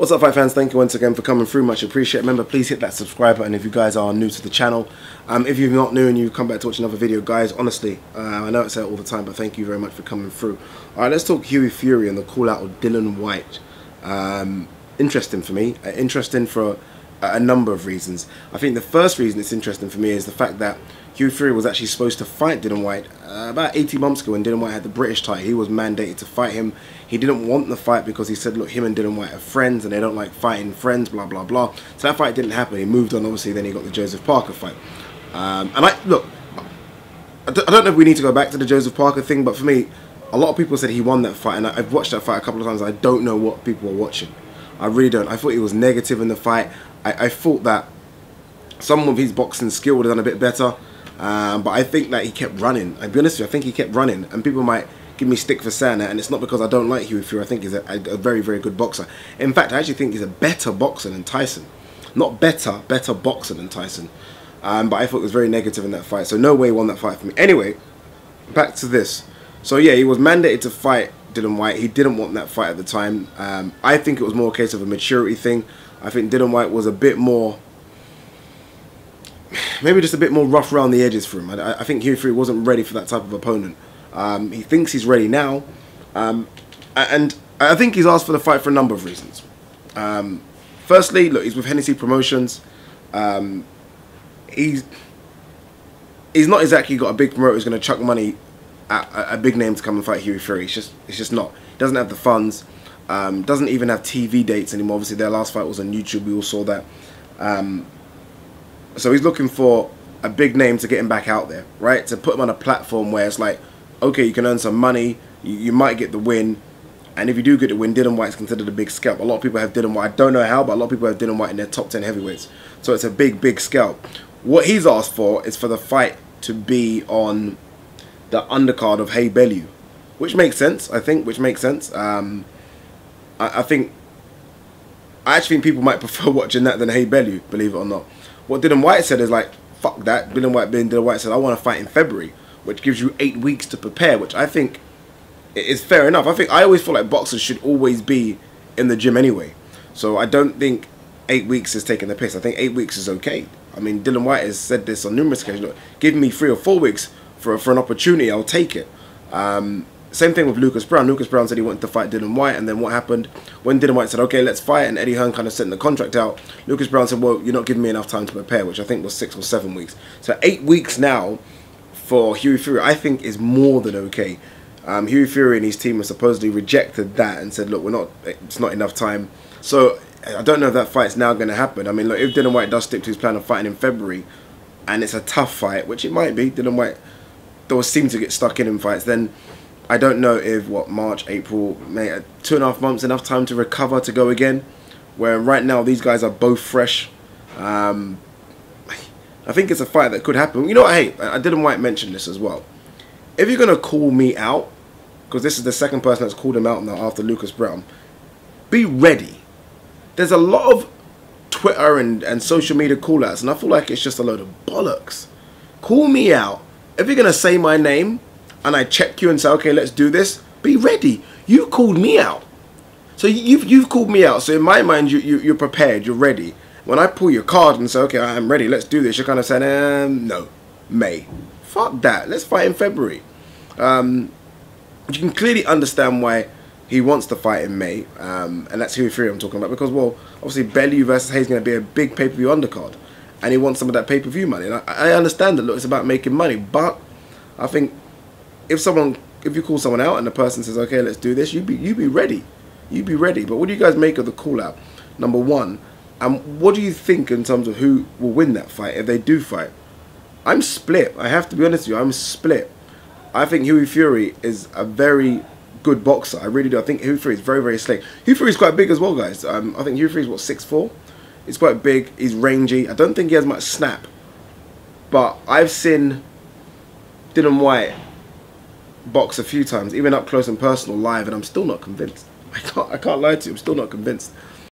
What's up, fight fans? Thank you once again for coming through. Much appreciated. Remember, please hit that subscribe button if you guys are new to the channel. If you're not new and you've come back to watch another video, guys, honestly, I know I say it all the time, but thank you very much for coming through. Alright, let's talk Hughie Fury and the call out of Dillian Whyte. Interesting for me. Interesting for a number of reasons. I think the first reason it's interesting for me is the fact that Hughie Fury was actually supposed to fight Dillian Whyte about 18 months ago when Dillian Whyte had the British title. He was mandated to fight him. He didn't want the fight because he said, look, him and Dillian Whyte are friends and they don't like fighting friends, blah, blah, blah. So that fight didn't happen. He moved on, obviously, then he got the Joseph Parker fight. I don't know if we need to go back to the Joseph Parker thing, but for me, a lot of people said he won that fight, and I've watched that fight a couple of times. I don't know what people were watching. I really don't. I thought he was negative in the fight. I thought that someone with his boxing skill would have done a bit better. But I think that he kept running. I'll be honest with you, I think he kept running. And people might give me stick for saying that. And it's not because I don't like Hughie Fury. I think he's a very, very good boxer. In fact, I actually think he's a better boxer than Tyson. Not better boxer than Tyson. But I thought it was very negative in that fight. So no way he won that fight for me. Anyway, back to this. So yeah, he was mandated to fight Dillian Whyte. He didn't want that fight at the time. I think it was more a case of a maturity thing. I think Dillian Whyte was a bit more... maybe just a bit more rough around the edges for him. I think Hughie Fury wasn't ready for that type of opponent. He thinks he's ready now. And I think he's asked for the fight for a number of reasons. Firstly, look, he's with Hennessy Promotions. He's not exactly got a big promoter who's going to chuck money at a big name to come and fight Hughie Fury. It's just not. He doesn't have the funds. Doesn't even have TV dates anymore. Obviously, their last fight was on YouTube. We all saw that. So he's looking for a big name to get him back out there, right? To put him on a platform where it's like, okay, you can earn some money, you might get the win, and if you do get the win, Dillian Whyte's considered a big scalp. A lot of people have Dillian Whyte. I don't know how, but a lot of people have Dillian Whyte in their top 10 heavyweights. So it's a big, big scalp. What he's asked for is for the fight to be on the undercard of Hey Bellew, which makes sense, I think, which makes sense. I actually think people might prefer watching that than Hey Bellew, believe it or not. What Dillian Whyte said is like, fuck that. Dillian Whyte said, I want to fight in February, which gives you 8 weeks to prepare, which I think is fair enough. I always feel like boxers should always be in the gym anyway. So I don't think 8 weeks is taking the piss. I think 8 weeks is okay. I mean, Dillian Whyte has said this on numerous occasions. Look, give me 3 or 4 weeks for an opportunity, I'll take it. Same thing with Lucas Brown. Lucas Brown said he wanted to fight Dillian Whyte, and then what happened? When Dillian Whyte said, okay, let's fight, and Eddie Hearn kind of sent the contract out, Lucas Brown said, well, you're not giving me enough time to prepare, which I think was 6 or 7 weeks. So 8 weeks now for Hughie Fury, I think, is more than okay. Hughie Fury and his team have supposedly rejected that and said, look, it's not enough time. So I don't know if that fight's now going to happen. I mean, look, if Dillian Whyte does stick to his plan of fighting in February, and it's a tough fight, which it might be, Dillian Whyte does seem to get stuck in fights, then I don't know if, March, April, May, 2.5 months enough time to recover to go again. Where right now, these guys are both fresh. I think it's a fight that could happen. You know what, hey, I didn't Whyte mention this as well. If you're going to call me out, because this is the second person that's called him out now after Lucas Brown, be ready. There's a lot of Twitter and social media call-outs, and I feel like it's just a load of bollocks. Call me out. If you're going to say my name, and I check you and say, okay, let's do this, be ready. You called me out. So you've called me out. So in my mind, you're prepared, you're ready. When I pull your card and say, okay, I'm ready, let's do this, you're kind of saying, no, May. Fuck that. Let's fight in February. You can clearly understand why he wants to fight in May. And that's Hughie Fury I'm talking about. Because, well, obviously, Bellew versus Hayes is going to be a big pay-per-view undercard. And he wants some of that pay-per-view money. And I understand that, look, it's about making money. But I think if you call someone out and the person says, okay, let's do this, you be ready. You be ready. But what do you guys make of the call out? Number one, and what do you think in terms of who will win that fight if they do fight? I'm split. I have to be honest with you. I'm split. I think Hughie Fury is a very good boxer. I really do. I think Hughie Fury is very, very slick. Hughie Fury is quite big as well, guys. I think Hughie Fury is, what, 6'4"? He's quite big. He's rangy. I don't think he has much snap. But I've seen Dillian Whyte box a few times, even up close and personal live, and I'm still not convinced. I can't lie to you, I'm still not convinced.